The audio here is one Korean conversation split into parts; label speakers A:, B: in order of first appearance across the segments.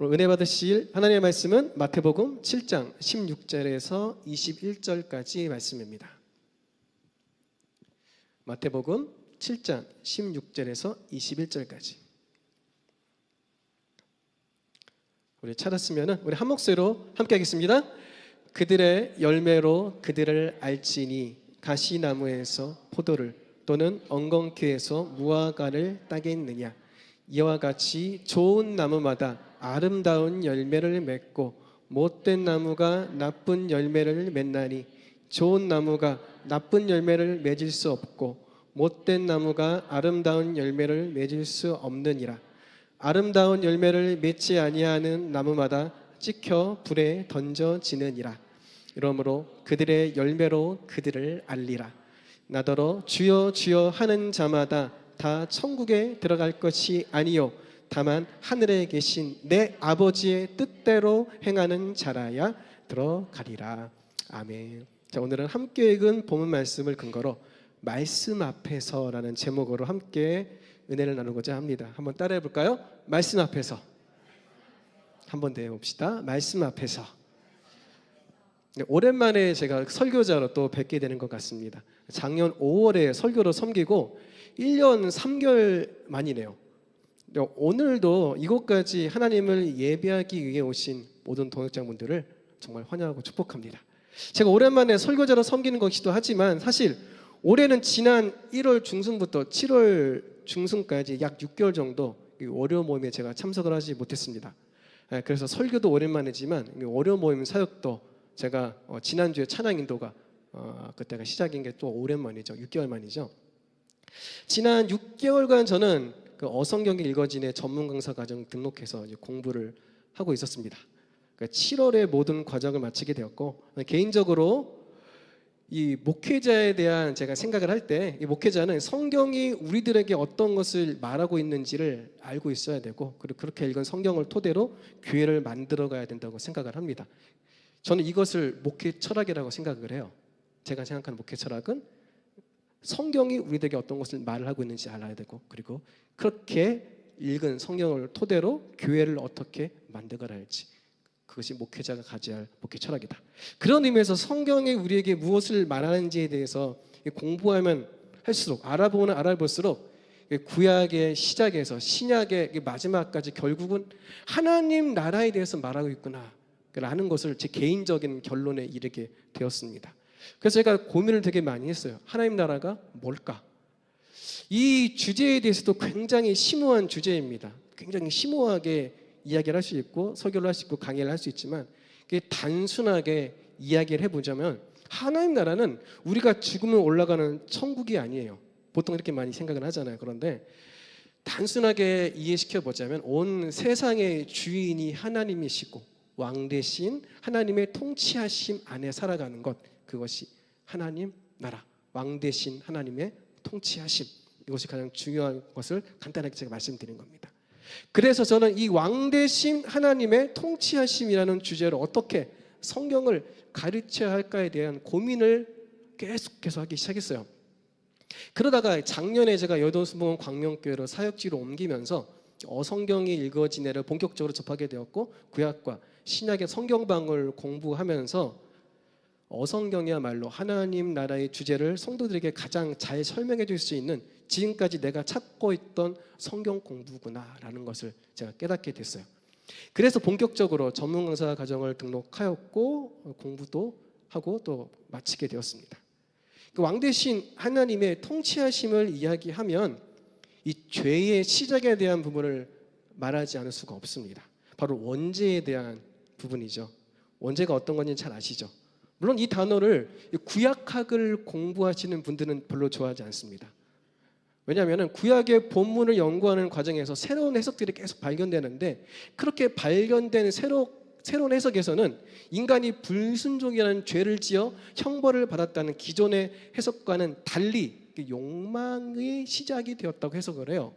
A: 오늘 은혜 받으실 하나님의 말씀은 마태복음 7장 16절에서 21절까지 말씀입니다. 마태복음 7장 16절에서 21절까지. 우리 찾았으면 우리 한 목소리로 함께 하겠습니다. 그들의 열매로 그들을 알지니 가시나무에서 포도를 또는 엉겅퀴에서 무화과를 따겠느냐. 이와 같이 좋은 나무마다 아름다운 열매를 맺고 못된 나무가 나쁜 열매를 맺나니 좋은 나무가 나쁜 열매를 맺을 수 없고 못된 나무가 아름다운 열매를 맺을 수 없느니라. 아름다운 열매를 맺지 아니하는 나무마다 찍혀 불에 던져지느니라. 이러므로 그들의 열매로 그들을 알리라. 나더러 주여 주여 하는 자마다 다 천국에 들어갈 것이 아니요 다만 하늘에 계신 내 아버지의 뜻대로 행하는 자라야 들어가리라. 아멘. 자, 오늘은 함께 읽은 본문 말씀을 근거로 말씀 앞에서라는 제목으로 함께 은혜를 나누고자 합니다. 한번 따라해 볼까요? 말씀 앞에서. 한번 더 해봅시다. 말씀 앞에서. 오랜만에 제가 설교자로 또 뵙게 되는 것 같습니다. 작년 5월에 설교로 섬기고 1년 3개월 만이네요. 오늘도 이곳까지 하나님을 예배하기 위해 오신 모든 동역자분들을 정말 환영하고 축복합니다. 제가 오랜만에 설교자로 섬기는 것이기도 하지만 사실 올해는 지난 1월 중순부터 7월 중순까지 약 6개월 정도 월요 모임에 제가 참석을 하지 못했습니다. 그래서 설교도 오랜만이지만 월요 모임 사역도 제가 지난주에 찬양 인도가 그때가 시작인 게 또 오랜만이죠. 6개월 만이죠. 지난 6개월간 저는 그 어성경이 읽어진의 전문 강사 과정 등록해서 이제 공부를 하고 있었습니다. 7월에 모든 과정을 마치게 되었고 개인적으로 이 목회자에 대한 제가 생각을 할 때 이 목회자는 성경이 우리들에게 어떤 것을 말하고 있는지를 알고 있어야 되고 그리고 그렇게 읽은 성경을 토대로 교회를 만들어 가야 된다고 생각을 합니다. 저는 이것을 목회 철학이라고 생각을 해요. 제가 생각하는 목회 철학은 성경이 우리들에게 어떤 것을 말을 하고 있는지 알아야 되고 그리고 그렇게 읽은 성경을 토대로 교회를 어떻게 만들어가야 할지 그것이 목회자가 가져야 할 목회 철학이다. 그런 의미에서 성경이 우리에게 무엇을 말하는지에 대해서 공부하면 할수록 알아보면 알아볼수록 구약의 시작에서 신약의 마지막까지 결국은 하나님 나라에 대해서 말하고 있구나 라는 것을 제 개인적인 결론에 이르게 되었습니다. 그래서 제가 고민을 되게 많이 했어요. 하나님 나라가 뭘까? 이 주제에 대해서도 굉장히 심오한 주제입니다. 굉장히 심오하게 이야기를 할 수 있고 설교를 할 수 있고 강의를 할 수 있지만 단순하게 이야기를 해보자면 하나님 나라는 우리가 죽으면 올라가는 천국이 아니에요. 보통 이렇게 많이 생각을 하잖아요. 그런데 단순하게 이해시켜보자면 온 세상의 주인이 하나님이시고 왕 대신 하나님의 통치하심 안에 살아가는 것, 그것이 하나님 나라, 왕 대신 하나님의 통치하심, 이것이 가장 중요한 것을 간단하게 제가 말씀드린 겁니다. 그래서 저는 이 왕 대신 하나님의 통치하심이라는 주제로 어떻게 성경을 가르쳐야 할까에 대한 고민을 계속해서 하기 시작했어요. 그러다가 작년에 제가 여도수봉 광명교회로 사역지로 옮기면서 어성경이 읽어지네를 본격적으로 접하게 되었고 구약과 신약의 성경방을 공부하면서 어성경이야말로 하나님 나라의 주제를 성도들에게 가장 잘 설명해 줄 수 있는 지금까지 내가 찾고 있던 성경 공부구나라는 것을 제가 깨닫게 됐어요. 그래서 본격적으로 전문 강사 과정을 등록하였고 공부도 하고 또 마치게 되었습니다. 그 왕 대신 하나님의 통치하심을 이야기하면 이 죄의 시작에 대한 부분을 말하지 않을 수가 없습니다. 바로 원죄에 대한 부분이죠. 원죄가 어떤 건지 잘 아시죠? 물론 이 단어를 구약학을 공부하시는 분들은 별로 좋아하지 않습니다. 왜냐하면 구약의 본문을 연구하는 과정에서 새로운 해석들이 계속 발견되는데 그렇게 발견된 새로운 해석에서는 인간이 불순종이라는 죄를 지어 형벌을 받았다는 기존의 해석과는 달리 욕망의 시작이 되었다고 해석을 해요.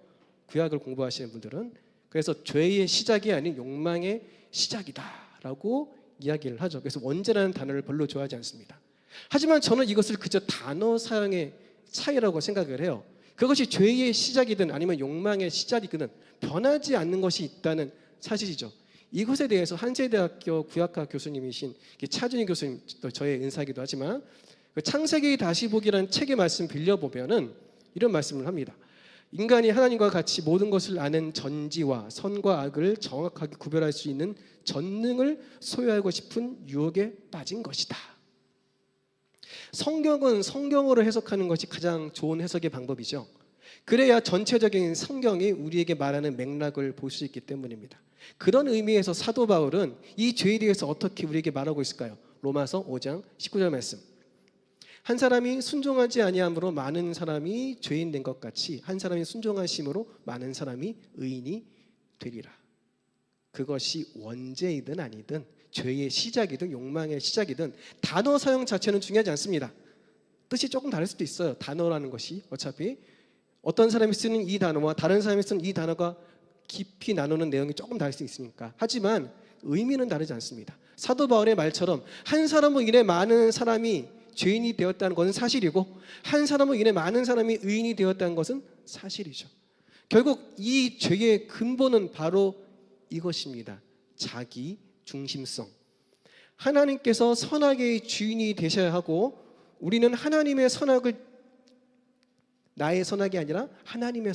A: 구약을 공부하시는 분들은. 그래서 죄의 시작이 아닌 욕망의 시작이다라고 이야기를 하죠. 그래서 원죄라는 단어를 별로 좋아하지 않습니다. 하지만 저는 이것을 그저 단어 사용의 차이라고 생각을 해요. 그것이 죄의 시작이든 아니면 욕망의 시작이든 변하지 않는 것이 있다는 사실이죠. 이것에 대해서 한세대학교 구약학 교수님이신 차준희 교수님, 또 저의 은사이기도 하지만 창세기 다시 보기라는 책의 말씀 빌려보면은 이런 말씀을 합니다. 인간이 하나님과 같이 모든 것을 아는 전지와 선과 악을 정확하게 구별할 수 있는 전능을 소유하고 싶은 유혹에 빠진 것이다. 성경은 성경으로 해석하는 것이 가장 좋은 해석의 방법이죠. 그래야 전체적인 성경이 우리에게 말하는 맥락을 볼 수 있기 때문입니다. 그런 의미에서 사도 바울은 이 죄에 대해서 어떻게 우리에게 말하고 있을까요? 로마서 5장 19절 말씀. 한 사람이 순종하지 아니함으로 많은 사람이 죄인 된 것 같이 한 사람이 순종하심으로 많은 사람이 의인이 되리라. 그것이 원죄이든 아니든 죄의 시작이든 욕망의 시작이든 단어 사용 자체는 중요하지 않습니다. 뜻이 조금 다를 수도 있어요. 단어라는 것이 어차피 어떤 사람이 쓰는 이 단어와 다른 사람이 쓰는 이 단어가 깊이 나누는 내용이 조금 다를 수 있으니까. 하지만 의미는 다르지 않습니다. 사도 바울의 말처럼 한 사람으로 인해 많은 사람이 죄인이 되었다는 것은 사실이고 한 사람으로 인해 많은 사람이 의인이 되었다는 것은 사실이죠. 결국 이 죄의 근본은 바로 이것입니다. 자기 중심성. 하나님께서 선악의 주인이 되셔야 하고 우리는 하나님의 선악을, 나의 선악이 아니라 하나님의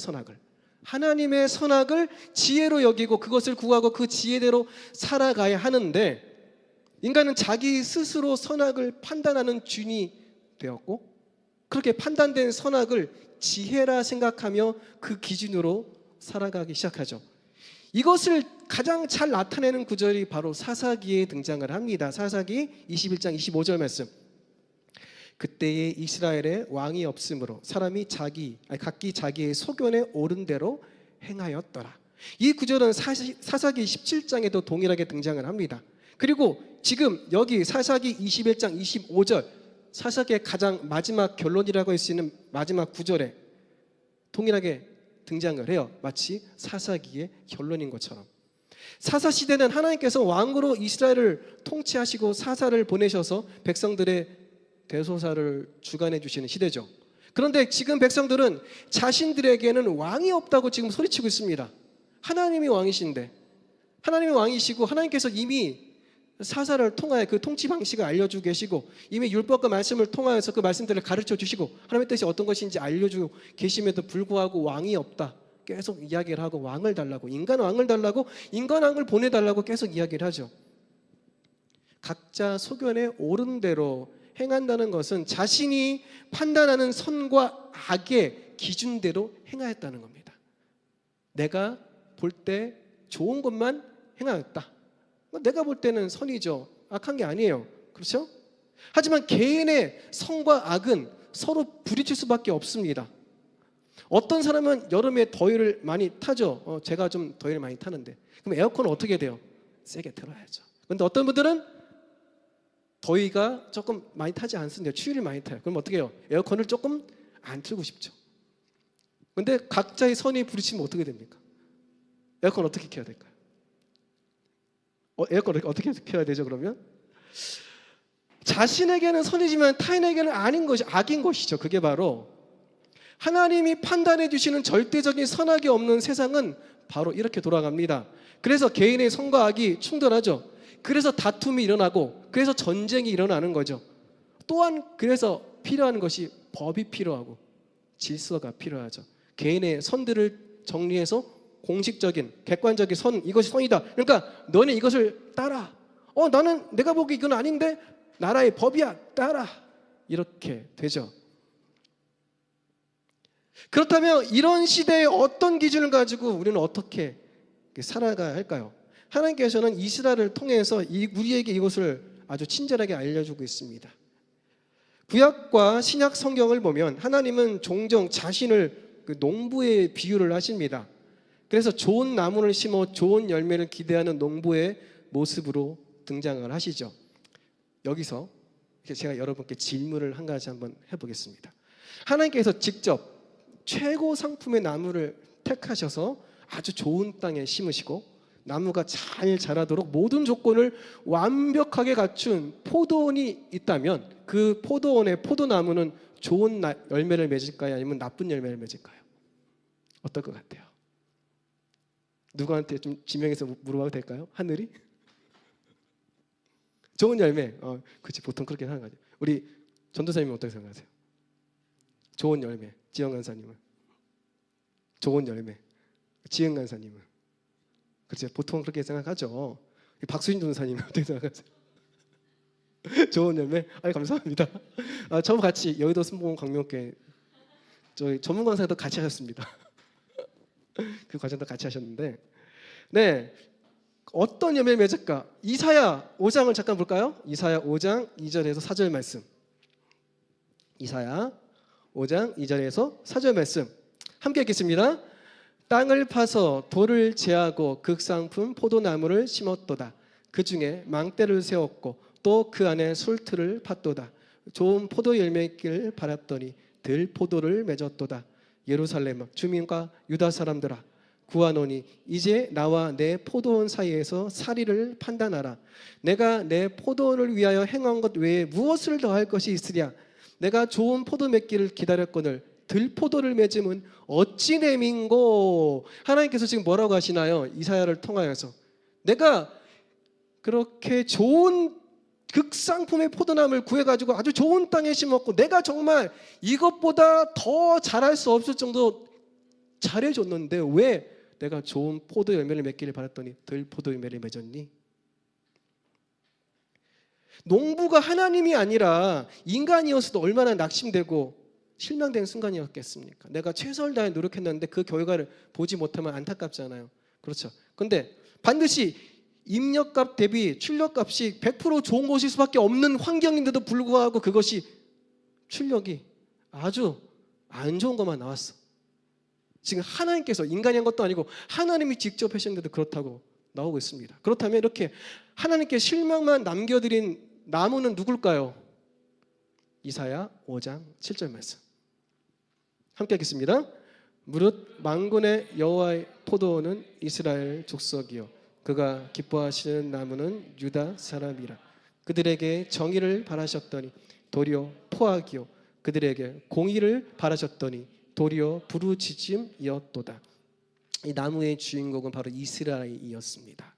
A: 선악을 지혜로 여기고 그것을 구하고 그 지혜대로 살아가야 하는데, 인간은 자기 스스로 선악을 판단하는 주인이 되었고 그렇게 판단된 선악을 지혜라 생각하며 그 기준으로 살아가기 시작하죠. 이것을 가장 잘 나타내는 구절이 바로 사사기에 등장을 합니다. 사사기 21장 25절 말씀. 그때에 이스라엘에 왕이 없으므로 사람이 각기 자기의 소견에 옳은 대로 행하였더라. 이 구절은 사사기 17장에도 동일하게 등장을 합니다. 그리고 지금 여기 사사기 21장 25절, 사사기의 가장 마지막 결론이라고 할 수 있는 마지막 구절에 동일하게 등장을 해요. 마치 사사기의 결론인 것처럼. 사사시대는 하나님께서 왕으로 이스라엘을 통치하시고 사사를 보내셔서 백성들의 대소사를 주관해 주시는 시대죠. 그런데 지금 백성들은 자신들에게는 왕이 없다고 지금 소리치고 있습니다. 하나님이 왕이신데, 하나님이 왕이시고 하나님께서 이미 사사를 통하여 그 통치 방식을 알려주고 계시고 이미 율법과 말씀을 통하여서 그 말씀들을 가르쳐 주시고 하나님의 뜻이 어떤 것인지 알려주고 계심에도 불구하고 왕이 없다 계속 이야기를 하고, 왕을 달라고, 인간 왕을 달라고, 인간 왕을 보내달라고 계속 이야기를 하죠. 각자 소견에 옳은 대로 행한다는 것은 자신이 판단하는 선과 악의 기준대로 행하였다는 겁니다. 내가 볼 때 좋은 것만 행하였다. 내가 볼 때는 선이죠. 악한 게 아니에요. 그렇죠? 하지만 개인의 선과 악은 서로 부딪힐 수밖에 없습니다. 어떤 사람은 여름에 더위를 많이 타죠. 제가 좀 더위를 많이 타는데 그럼 에어컨은 어떻게 돼요? 세게 틀어야죠. 그런데 어떤 분들은 더위가 조금 많이 타지 않습니다. 추위를 많이 타요. 그럼 어떻게 해요? 에어컨을 조금 안 틀고 싶죠. 그런데 각자의 선이 부딪히면 어떻게 됩니까? 에어컨 어떻게 켜야 될까요? 에어컨을 어떻게 켜야 되죠? 그러면 자신에게는 선이지만 타인에게는 아닌 것이 악인 것이죠. 그게 바로 하나님이 판단해 주시는 절대적인 선악이 없는 세상은 바로 이렇게 돌아갑니다. 그래서 개인의 선과 악이 충돌하죠. 그래서 다툼이 일어나고 그래서 전쟁이 일어나는 거죠. 또한 그래서 필요한 것이 법이 필요하고 질서가 필요하죠. 개인의 선들을 정리해서 공식적인 객관적인 선, 이것이 선이다. 그러니까 너는 이것을 따라. 나는 내가 보기 이건 아닌데 나라의 법이야, 따라. 이렇게 되죠. 그렇다면 이런 시대에 어떤 기준을 가지고 우리는 어떻게 살아가야 할까요? 하나님께서는 이스라엘을 통해서 우리에게 이것을 아주 친절하게 알려주고 있습니다. 구약과 신약 성경을 보면 하나님은 종종 자신을 농부의 비유를 하십니다. 그래서 좋은 나무를 심어 좋은 열매를 기대하는 농부의 모습으로 등장을 하시죠. 여기서 제가 여러분께 질문을 한 가지 한번 해보겠습니다. 하나님께서 직접 최고 상품의 나무를 택하셔서 아주 좋은 땅에 심으시고 나무가 잘 자라도록 모든 조건을 완벽하게 갖춘 포도원이 있다면 그 포도원의 포도나무는 좋은 열매를 맺을까요? 아니면 나쁜 열매를 맺을까요? 어떨 것 같아요? 누구한테 좀 지명해서 물어봐도 될까요? 하늘이? 좋은 열매. 그렇지, 보통 그렇게 생각하죠. 우리 전도사님은 어떻게 생각하세요? 좋은 열매. 지영 간사님은 좋은 열매. 지영 간사님은 그렇죠. 보통 그렇게 생각하죠. 박수진 전도사님은 어떻게 생각하세요? 좋은 열매. 감사합니다. 저와 같이 여의도 순복음 광명교회 저희 전문 강사도 같이 하셨습니다. 그 과정도 같이 하셨는데, 네, 어떤 열매를 맺을까? 이사야 5장을 잠깐 볼까요? 이사야 5장 2절에서 4절 말씀. 이사야 5장 2절에서 4절 말씀 함께 읽겠습니다. 땅을 파서 돌을 제하고 극상품 포도나무를 심었도다. 그 중에 망대를 세웠고 또 그 안에 술틀을 팠도다. 좋은 포도 열매길 바랐더니 들포도를 맺었도다. 예루살렘 주민과 유다 사람들아, 구하노니 이제 나와 내 포도원 사이에서 사리를 판단하라. 내가 내 포도원을 위하여 행한 것 외에 무엇을 더할 것이 있으랴. 내가 좋은 포도 맺기를 기다렸거늘 들포도를 맺음은 어찌 내민고. 하나님께서 지금 뭐라고 하시나요? 이사야를 통하여서 내가 그렇게 좋은 극상품의 포도나무를 구해가지고 아주 좋은 땅에 심었고 내가 정말 이것보다 더 잘할 수 없을 정도 잘해줬는데 왜 내가 좋은 포도 열매를 맺기를 바랐더니 들포도 열매를 맺었니? 농부가 하나님이 아니라 인간이었어도 얼마나 낙심되고 실망된 순간이었겠습니까? 내가 최선을 다해 노력했는데 그 결과를 보지 못하면 안타깝잖아요. 그렇죠. 근데 반드시 입력값 대비 출력값이 100% 좋은 것일 수밖에 없는 환경인데도 불구하고 그것이 출력이 아주 안 좋은 것만 나왔어. 지금 하나님께서 인간이 한 것도 아니고 하나님이 직접 하셨는데도 그렇다고 나오고 있습니다. 그렇다면 이렇게 하나님께 실망만 남겨드린 나무는 누굴까요? 이사야 5장 7절 말씀 함께 읽겠습니다. 무릇 만군의 여호와의 포도원은 이스라엘 족속이요 그가 기뻐하시는 나무는 유다 사람이라. 그들에게 정의를 바라셨더니 도리어 포악이요 그들에게 공의를 바라셨더니 도리어 부르짖음이었도다. 이 나무의 주인공은 바로 이스라엘이었습니다.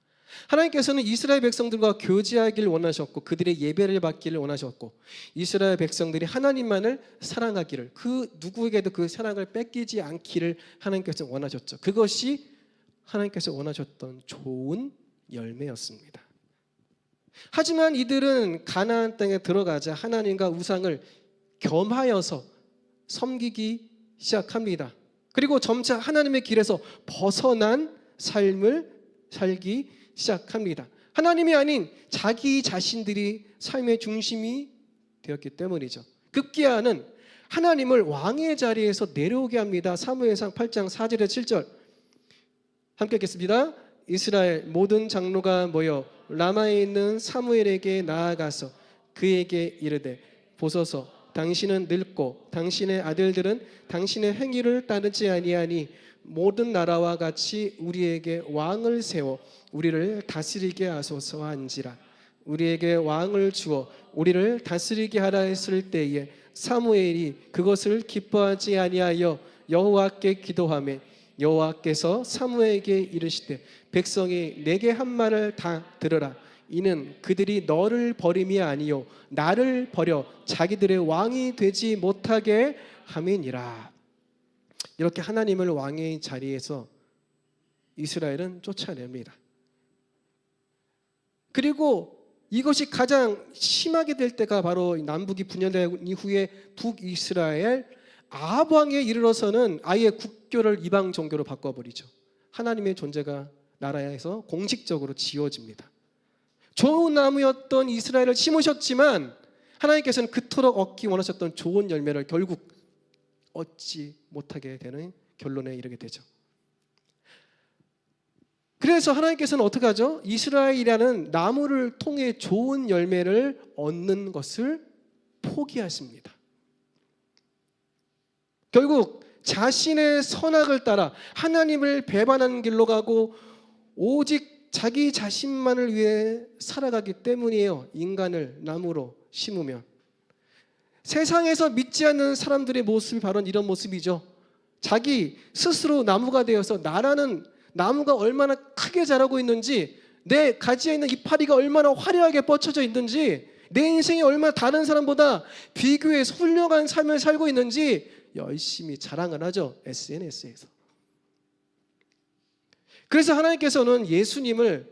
A: 하나님께서는 이스라엘 백성들과 교제하기를 원하셨고 그들의 예배를 받기를 원하셨고 이스라엘 백성들이 하나님만을 사랑하기를, 그 누구에게도 그 사랑을 뺏기지 않기를 하나님께서 원하셨죠. 그것이 하나님께서 원하셨던 좋은 열매였습니다. 하지만 이들은 가나안 땅에 들어가자 하나님과 우상을 겸하여서 섬기기 시작합니다. 그리고 점차 하나님의 길에서 벗어난 삶을 살기 시작합니다. 하나님이 아닌 자기 자신들이 삶의 중심이 되었기 때문이죠. 급기야는 하나님을 왕의 자리에서 내려오게 합니다. 사무엘상 8장 4절에 7절 함께 읽겠습니다. 이스라엘 모든 장로가 모여 라마에 있는 사무엘에게 나아가서 그에게 이르되 보소서 당신은 늙고 당신의 아들들은 당신의 행위를 따르지 아니하니 모든 나라와 같이 우리에게 왕을 세워 우리를 다스리게 하소서 한지라. 우리에게 왕을 주어 우리를 다스리게 하라 했을 때에 사무엘이 그것을 기뻐하지 아니하여 여호와께 기도하며 여호와께서 사무엘에게 이르시되 백성이 내게 한 말을 다 들으라. 이는 그들이 너를 버림이 아니요 나를 버려 자기들의 왕이 되지 못하게 함이니라. 이렇게 하나님을 왕의 자리에서 이스라엘은 쫓아냅니다. 그리고 이것이 가장 심하게 될 때가 바로 남북이 분열된 이후에 북이스라엘 아합 왕에 이르러서는 아예 국교를 이방 종교로 바꿔버리죠. 하나님의 존재가 나라에서 공식적으로 지워집니다. 좋은 나무였던 이스라엘을 심으셨지만 하나님께서는 그토록 얻기 원하셨던 좋은 열매를 결국 얻지 못하게 되는 결론에 이르게 되죠. 그래서 하나님께서는 어떻게 하죠? 이스라엘이라는 나무를 통해 좋은 열매를 얻는 것을 포기하십니다. 결국 자신의 선악을 따라 하나님을 배반하는 길로 가고 오직 자기 자신만을 위해 살아가기 때문이에요. 인간을 나무로 심으면. 세상에서 믿지 않는 사람들의 모습이 바로 이런 모습이죠. 자기 스스로 나무가 되어서 나라는 나무가 얼마나 크게 자라고 있는지, 내 가지에 있는 이파리가 얼마나 화려하게 뻗쳐져 있는지, 내 인생이 얼마나 다른 사람보다 비교해서 훌륭한 삶을 살고 있는지 열심히 자랑을 하죠. SNS에서. 그래서 하나님께서는 예수님을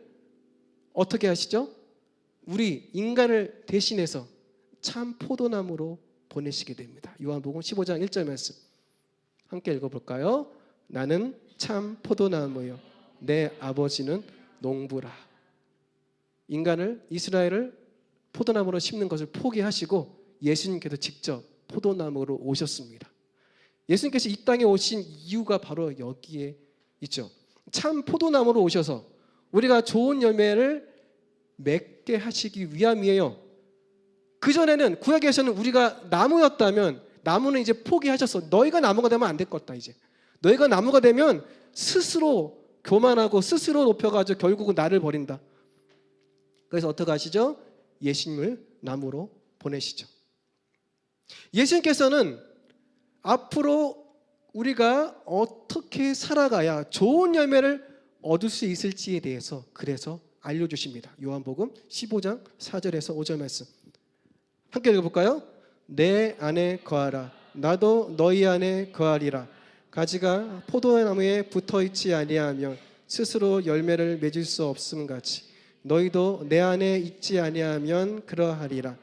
A: 어떻게 하시죠? 우리 인간을 대신해서 참 포도나무로 보내시게 됩니다. 요한복음 15장 1절 말씀 함께 읽어볼까요? 나는 참 포도나무요 내 아버지는 농부라. 인간을, 이스라엘을 포도나무로 심는 것을 포기하시고 예수님께서 직접 포도나무로 오셨습니다. 예수님께서 이 땅에 오신 이유가 바로 여기에 있죠. 참 포도나무로 오셔서 우리가 좋은 열매를 맺게 하시기 위함이에요. 그전에는 구약에서는 우리가 나무였다면 나무는 이제 포기하셨어. 너희가 나무가 되면 안 될 것 같다. 이제 너희가 나무가 되면 스스로 교만하고 스스로 높여가지고 결국은 나를 버린다. 그래서 어떻게 하시죠? 예수님을 나무로 보내시죠. 예수님께서는 앞으로 우리가 어떻게 살아가야 좋은 열매를 얻을 수 있을지에 대해서 그래서 알려주십니다. 요한복음 15장 4절에서 5절 말씀 함께 읽어볼까요? 내 안에 거하라 나도 너희 안에 거하리라. 가지가 포도나무에 붙어있지 아니하면 스스로 열매를 맺을 수 없음 같이 너희도 내 안에 있지 아니하면 그러하리라.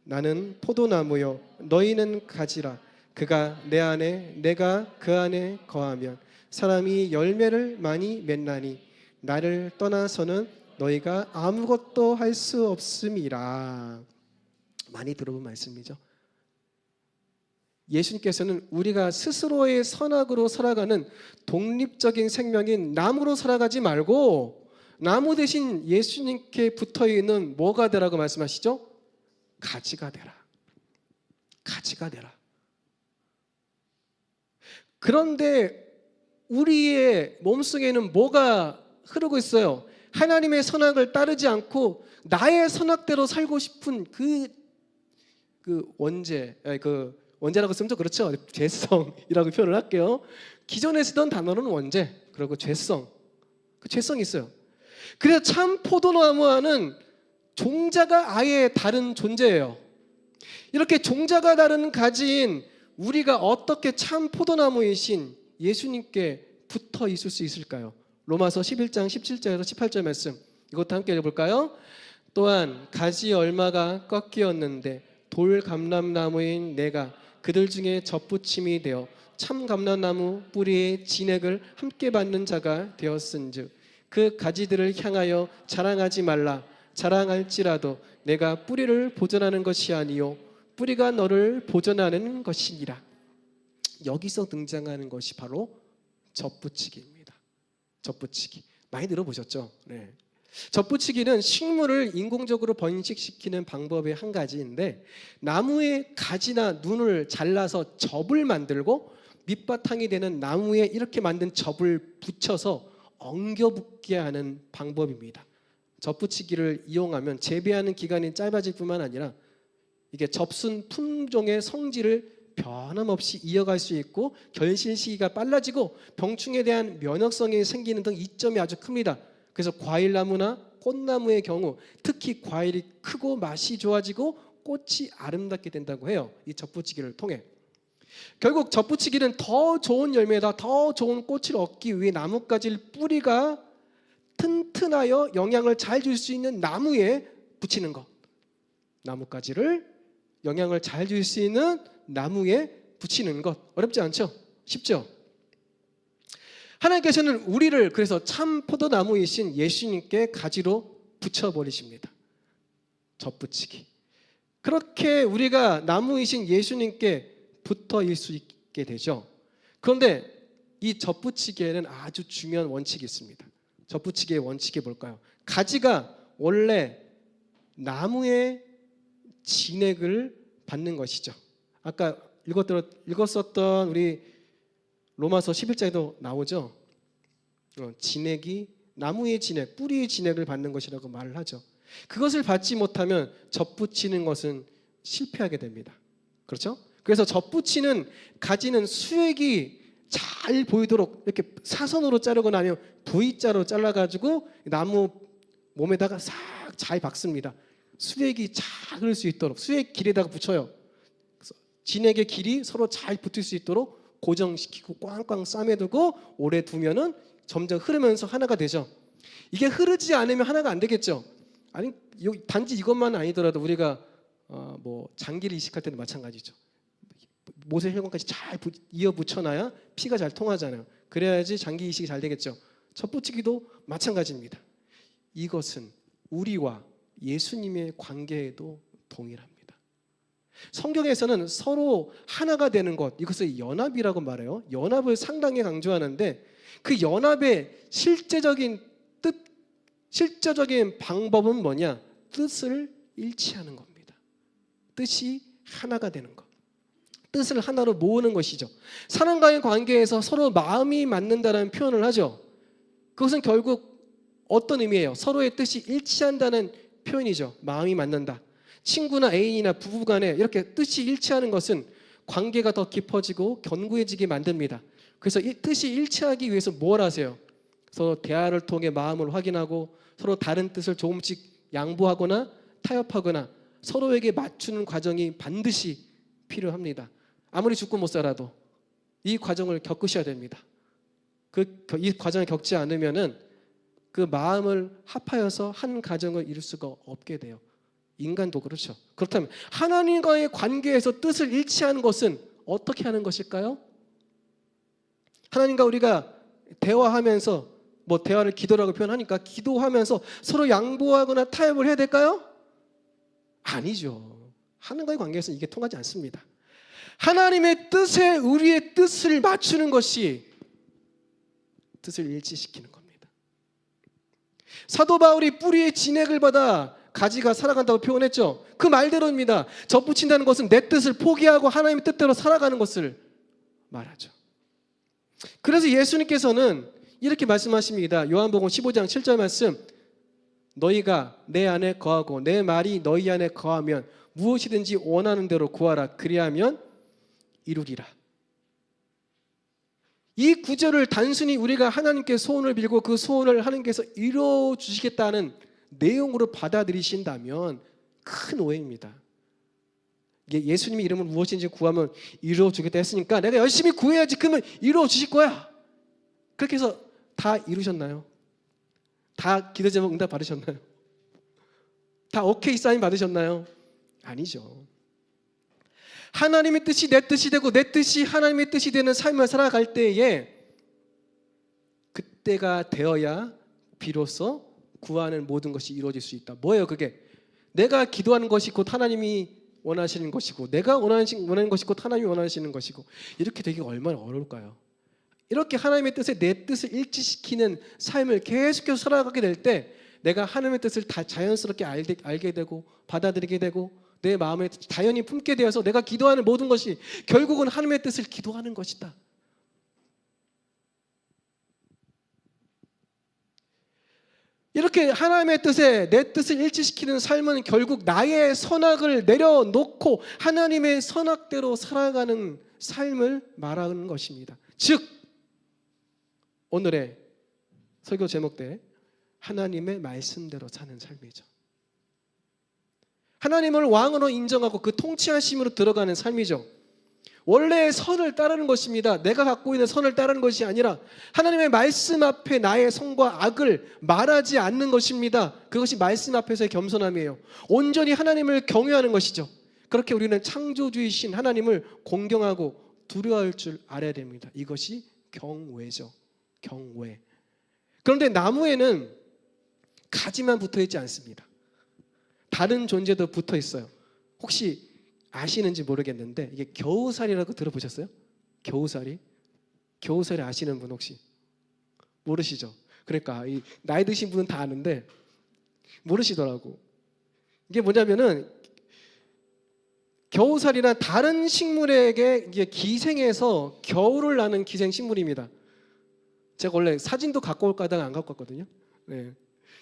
A: 나는 포도나무요 너희는 가지라. 그가 내 안에 내가 그 안에 거하면 사람이 열매를 많이 맺나니 나를 떠나서는 너희가 아무것도 할 수 없음이라. 많이 들어본 말씀이죠. 예수님께서는 우리가 스스로의 선악으로 살아가는 독립적인 생명인 나무로 살아가지 말고 나무 대신 예수님께 붙어있는 뭐가 되라고 말씀하시죠? 가지가 되라. 가지가 되라. 그런데 우리의 몸속에는 뭐가 흐르고 있어요? 하나님의 선악을 따르지 않고 나의 선악대로 살고 싶은 원죄라고 쓰면 좀 그렇죠. 죄성이라고 표현을 할게요. 기존에 쓰던 단어는 원죄, 그리고 죄성. 그 죄성이 있어요. 그래서 참 포도나무와는 종자가 아예 다른 존재예요. 이렇게 종자가 다른 가지인 우리가 어떻게 참 포도나무이신 예수님께 붙어 있을 수 있을까요? 로마서 11장 17절에서 18절 말씀 이것도 함께 읽어볼까요? 또한 가지 얼마가 꺾이었는데 돌 감람나무인 내가 그들 중에 접붙임이 되어 참 감람나무 뿌리의 진액을 함께 받는 자가 되었은즉 그 가지들을 향하여 자랑하지 말라. 자랑할지라도 내가 뿌리를 보존하는 것이 아니요 뿌리가 너를 보존하는 것이니라. 여기서 등장하는 것이 바로 접붙이기입니다. 접붙이기 많이 들어보셨죠? 네. 접붙이기는 식물을 인공적으로 번식시키는 방법의 한 가지인데 나무의 가지나 눈을 잘라서 접을 만들고 밑바탕이 되는 나무에 이렇게 만든 접을 붙여서 엉겨붙게 하는 방법입니다. 접붙이기를 이용하면 재배하는 기간이 짧아질 뿐만 아니라 이게 접순 품종의 성질을 변함없이 이어갈 수 있고 결실 시기가 빨라지고 병충해에 대한 면역성이 생기는 등 이점이 아주 큽니다. 그래서 과일나무나 꽃나무의 경우 특히 과일이 크고 맛이 좋아지고 꽃이 아름답게 된다고 해요. 이 접붙이기를 통해. 결국 접붙이기는 더 좋은 열매다 더 좋은 꽃을 얻기 위해 나뭇가지를 뿌리가 튼튼하여 영향을 잘 줄 수 있는 나무에 붙이는 것. 나뭇가지를 영향을 잘 줄 수 있는 나무에 붙이는 것. 어렵지 않죠? 쉽죠? 하나님께서는 우리를 그래서 참 포도나무이신 예수님께 가지로 붙여버리십니다. 접붙이기. 그렇게 우리가 나무이신 예수님께 붙어 있을 수 있게 되죠. 그런데 이 접붙이기에는 아주 중요한 원칙이 있습니다. 접붙이기의 원칙이 뭘까요? 가지가 원래 나무의 진액을 받는 것이죠. 아까 읽었었던 우리 로마서 11장에도 나오죠. 진액이 나무의 진액, 뿌리의 진액을 받는 것이라고 말을 하죠. 그것을 받지 못하면 접붙이는 것은 실패하게 됩니다. 그렇죠? 그래서 접붙이는 가지는 수액이 잘 보이도록 이렇게 사선으로 자르거나 아니면 V자로 잘라가지고 나무 몸에다가 싹 잘 박습니다. 수액이 잘 흐를 수 있도록 수액 길에다가 붙여요. 진액의 길이 서로 잘 붙을 수 있도록 고정시키고 꽝꽝 싸매두고 오래 두면은 점점 흐르면서 하나가 되죠. 이게 흐르지 않으면 하나가 안 되겠죠. 아니 단지 이것만 아니더라도 우리가 뭐 장기를 이식할 때도 마찬가지죠. 못의 혈관까지 잘 이어 붙여놔야 피가 잘 통하잖아요. 그래야지 장기 이식이 잘 되겠죠. 젖붙이기도 마찬가지입니다. 이것은 우리와 예수님의 관계에도 동일합니다. 성경에서는 서로 하나가 되는 것, 이것을 연합이라고 말해요. 연합을 상당히 강조하는데 그 연합의 실제적인 뜻, 실제적인 방법은 뭐냐? 뜻을 일치하는 겁니다. 뜻이 하나가 되는 것. 뜻을 하나로 모으는 것이죠. 사람과의 관계에서 서로 마음이 맞는다는 표현을 하죠. 그것은 결국 어떤 의미예요? 서로의 뜻이 일치한다는 표현이죠. 마음이 맞는다. 친구나 애인이나 부부간에 이렇게 뜻이 일치하는 것은 관계가 더 깊어지고 견고해지게 만듭니다. 그래서 이 뜻이 일치하기 위해서 뭘 하세요? 서로 대화를 통해 마음을 확인하고 서로 다른 뜻을 조금씩 양보하거나 타협하거나 서로에게 맞추는 과정이 반드시 필요합니다. 아무리 죽고 못 살아도 이 과정을 겪으셔야 됩니다. 이 과정을 겪지 않으면은 그 마음을 합하여서 한 가정을 이룰 수가 없게 돼요. 인간도 그렇죠. 그렇다면 하나님과의 관계에서 뜻을 일치하는 것은 어떻게 하는 것일까요? 하나님과 우리가 대화하면서 뭐 대화를 기도라고 표현하니까 기도하면서 서로 양보하거나 타협을 해야 될까요? 아니죠. 하나님과의 관계에서는 이게 통하지 않습니다. 하나님의 뜻에 우리의 뜻을 맞추는 것이 뜻을 일치시키는 겁니다. 사도 바울이 뿌리의 진액을 받아 가지가 살아간다고 표현했죠. 그 말대로입니다. 접붙인다는 것은 내 뜻을 포기하고 하나님의 뜻대로 살아가는 것을 말하죠. 그래서 예수님께서는 이렇게 말씀하십니다. 요한복음 15장 7절 말씀, 너희가 내 안에 거하고 내 말이 너희 안에 거하면 무엇이든지 원하는 대로 구하라. 그리하면 이루리라. 이 구절을 단순히 우리가 하나님께 소원을 빌고 그 소원을 하나님께서 이루어 주시겠다는 내용으로 받아들이신다면 큰 오해입니다. 예수님의 이름은 무엇인지 구하면 이루어 주겠다 했으니까 내가 열심히 구해야지 그러면 이루어 주실 거야. 그렇게 해서 다 이루셨나요? 다 기도 제목 응답 받으셨나요? 다 오케이 사인 받으셨나요? 아니죠. 하나님의 뜻이 내 뜻이 되고 내 뜻이 하나님의 뜻이 되는 삶을 살아갈 때에 그때가 되어야 비로소 구하는 모든 것이 이루어질 수 있다. 뭐예요 그게? 내가 기도하는 것이 곧 하나님이 원하시는 것이고 내가 원하는 것이 곧 하나님이 원하시는 것이고 이렇게 되기가 얼마나 어려울까요? 이렇게 하나님의 뜻에 내 뜻을 일치시키는 삶을 계속해서 살아가게 될 때 내가 하나님의 뜻을 다 자연스럽게 알게 되고 받아들이게 되고 내 마음에 자연히 품게 되어서 내가 기도하는 모든 것이 결국은 하나님의 뜻을 기도하는 것이다. 이렇게 하나님의 뜻에 내 뜻을 일치시키는 삶은 결국 나의 선악을 내려놓고 하나님의 선악대로 살아가는 삶을 말하는 것입니다. 즉 오늘의 설교 제목대 하나님의 말씀대로 사는 삶이죠. 하나님을 왕으로 인정하고 그 통치하심으로 들어가는 삶이죠. 원래의 선을 따르는 것입니다. 내가 갖고 있는 선을 따르는 것이 아니라 하나님의 말씀 앞에 나의 선과 악을 말하지 않는 것입니다. 그것이 말씀 앞에서의 겸손함이에요. 온전히 하나님을 경외하는 것이죠. 그렇게 우리는 창조주이신 하나님을 공경하고 두려워할 줄 알아야 됩니다. 이것이 경외죠. 경외. 그런데 나무에는 가지만 붙어 있지 않습니다. 다른 존재도 붙어 있어요. 혹시 아시는지 모르겠는데 이게 겨우살이라고 들어보셨어요? 겨우살이? 겨우살이 아시는 분 혹시? 모르시죠? 그러니까 이 나이 드신 분은 다 아는데 모르시더라고. 이게 뭐냐면은 겨우살이란 다른 식물에게 이게 기생해서 겨울을 나는 기생 식물입니다. 제가 원래 사진도 갖고 올까 하다가 안 갖고 왔거든요. 네.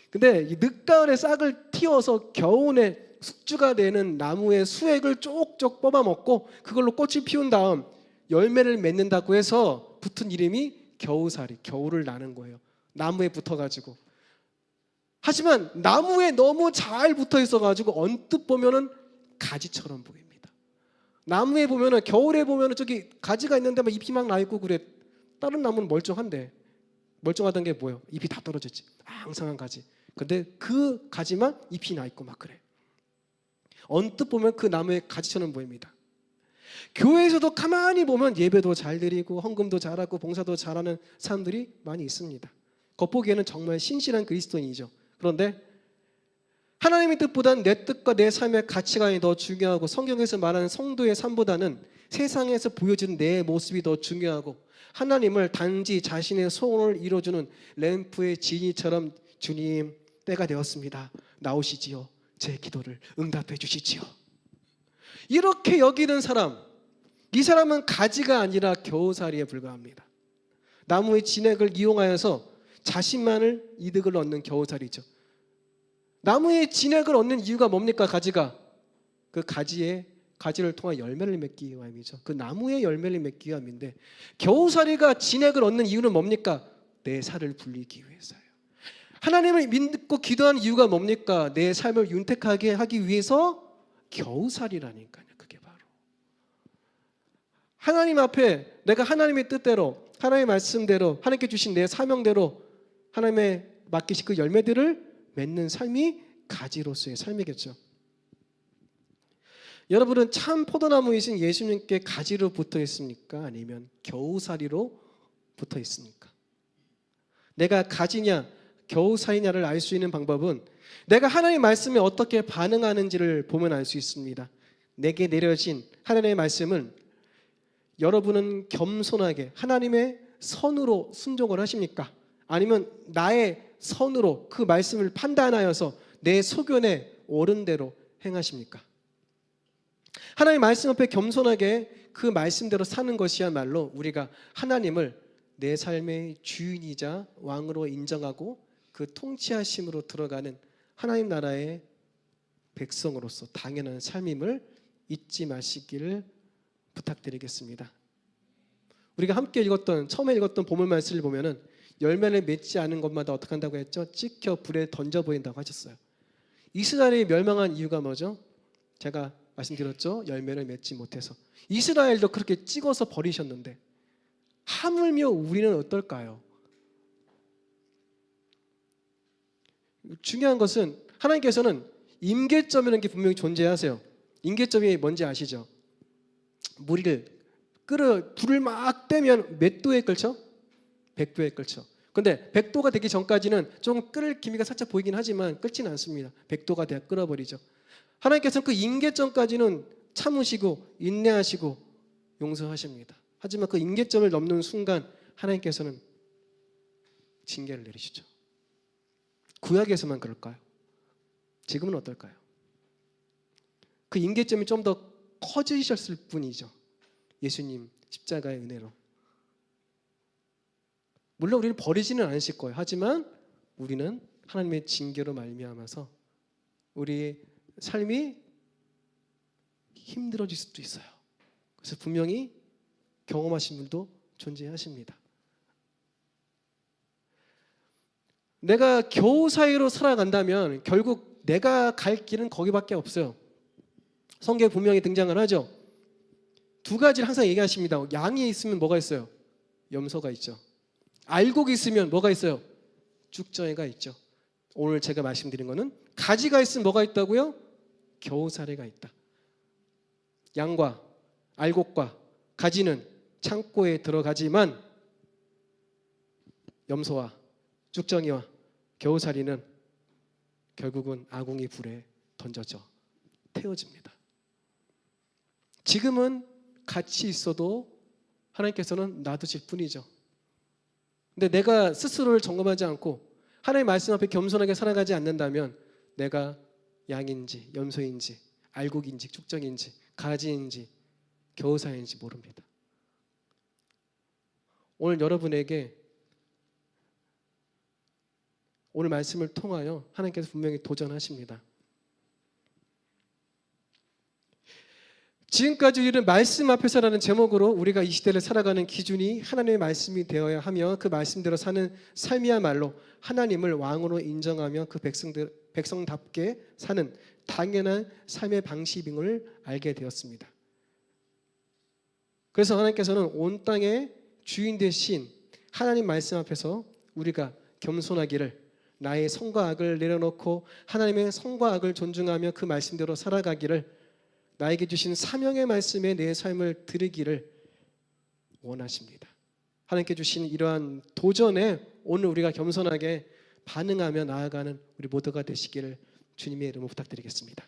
A: 근데 이 늦가을에 싹을 틔워서 겨울에 숙주가 되는 나무의 수액을 쪽쪽 뽑아 먹고 그걸로 꽃을 피운 다음 열매를 맺는다고 해서 붙어서 붙은 이름이 겨우살이, 겨울을 나는 거예요. 나무에 붙어가지고. 하지만 나무에 너무 잘 붙어 있어가지고 언뜻 보면은 가지처럼 보입니다. 나무에 보면은, 겨울에 보면은 저기 가지가 있는데 막 잎이 막 나 있고 그래. 다른 나무는 멀쩡한데, 멀쩡하던 게 뭐예요? 잎이 다 떨어졌지. 앙상한 가지. 근데 그 가지만 잎이 나 있고 막 그래. 언뜻 보면 그 나무의 가지처럼 보입니다. 교회에서도 가만히 보면 예배도 잘 드리고 헌금도 잘하고 봉사도 잘하는 사람들이 많이 있습니다. 겉보기에는 정말 신실한 그리스도인이죠. 그런데 하나님의 뜻보다는 내 뜻과 내 삶의 가치관이 더 중요하고, 성경에서 말하는 성도의 삶보다는 세상에서 보여지는 내 모습이 더 중요하고, 하나님을 단지 자신의 소원을 이루어주는 램프의 지니처럼 주님, 때가 되었습니다. 나오시지요. 제 기도를 응답해 주시지요. 이렇게 여기는 사람, 이 사람은 가지가 아니라 겨우살이에 불과합니다. 나무의 진액을 이용하여서 자신만을 이득을 얻는 겨우살이죠. 나무의 진액을 얻는 이유가 뭡니까? 가지가 그 가지를 통한 열매를 맺기 위함이죠. 그 나무의 열매를 맺기 위함인데, 겨우살이가 진액을 얻는 이유는 뭡니까? 내 살을 불리기 위해서요. 하나님을 믿고 기도하는 이유가 뭡니까? 내 삶을 윤택하게 하기 위해서 겨우살이라니까요. 그게 바로 하나님 앞에 내가 하나님의 뜻대로, 하나님의 말씀대로, 하나님께 주신 내 사명대로 하나님의 맡기신 그 열매들을 맺는 삶이 가지로서의 삶이겠죠. 여러분은 참 포도나무이신 예수님께 가지로 붙어 있습니까? 아니면 겨우살이로 붙어 있습니까? 내가 가지냐 겨우살이냐를 알 수 있는 방법은 내가 하나님의 말씀에 어떻게 반응하는지를 보면 알 수 있습니다. 내게 내려진 하나님의 말씀은, 여러분은 겸손하게 하나님의 선으로 순종을 하십니까? 아니면 나의 선으로 그 말씀을 판단하여서 내 소견에 옳은 대로 행하십니까? 하나님의 말씀 앞에 겸손하게 그 말씀대로 사는 것이야말로 우리가 하나님을 내 삶의 주인이자 왕으로 인정하고 그 통치하심으로 들어가는 하나님 나라의 백성으로서 당연한 삶임을 잊지 마시기를 부탁드리겠습니다. 우리가 함께 처음에 읽었던 본문 말씀을 보면은 열매를 맺지 않은 것마다 어떻게 한다고 했죠? 찍혀 불에 던져버린다고 하셨어요. 이스라엘이 멸망한 이유가 뭐죠? 제가 말씀드렸죠? 열매를 맺지 못해서. 이스라엘도 그렇게 찍어서 버리셨는데 하물며 우리는 어떨까요? 중요한 것은 하나님께서는 임계점이라는 게 분명히 존재하세요. 임계점이 뭔지 아시죠? 불을 막 떼면 몇 도에 끓죠? 100도에 끓죠. 근데 100도가 되기 전까지는 좀 끓을 기미가 살짝 보이긴 하지만 끓지는 않습니다. 100도가 돼야 끓어버리죠. 하나님께서는 그 임계점까지는 참으시고 인내하시고 용서하십니다. 하지만 그 임계점을 넘는 순간 하나님께서는 징계를 내리시죠. 구약에서만 그럴까요? 지금은 어떨까요? 그 임계점이 좀 더 커지셨을 뿐이죠. 예수님 십자가의 은혜로. 물론 우리를 버리지는 않으실 거예요. 하지만 우리는 하나님의 징계로 말미암아서 우리의 삶이 힘들어질 수도 있어요. 그래서 분명히 경험하신 분도 존재하십니다. 내가 겨우 사이로 살아간다면 결국 내가 갈 길은 거기밖에 없어요. 성경에 분명히 등장을 하죠. 두 가지를 항상 얘기하십니다. 양이 있으면 뭐가 있어요? 염소가 있죠. 알곡이 있으면 뭐가 있어요? 죽정이가 있죠. 오늘 제가 말씀드린 거는 가지가 있으면 뭐가 있다고요? 겨우살이가 있다. 양과 알곡과 가지는 창고에 들어가지만 염소와 죽정이와 겨우살이는 결국은 아궁이 불에 던져져 태워집니다. 지금은 같이 있어도 하나님께서는 놔두실 뿐이죠. 근데 내가 스스로를 점검하지 않고 하나님의 말씀 앞에 겸손하게 살아가지 않는다면 내가 양인지 염소인지 알곡인지 죽정인지 가지인지 겨우살인지 모릅니다. 오늘 여러분에게 오늘 말씀을 통하여 하나님께서 분명히 도전하십니다. 지금까지 우리는 말씀 앞에서라는 제목으로 우리가 이 시대를 살아가는 기준이 하나님의 말씀이 되어야 하며 그 말씀대로 사는 삶이야말로 하나님을 왕으로 인정하며 그 백성답게 사는 당연한 삶의 방식임을 알게 되었습니다. 그래서 하나님께서는 온 땅의 주인 되신 하나님 말씀 앞에서 우리가 겸손하기를, 나의 선과 악을 내려놓고 하나님의 선과 악을 존중하며 그 말씀대로 살아가기를, 나에게 주신 사명의 말씀에 내 삶을 드리기를 원하십니다. 하나님께 주신 이러한 도전에 오늘 우리가 겸손하게 반응하며 나아가는 우리 모두가 되시기를 주님의 이름으로 부탁드리겠습니다.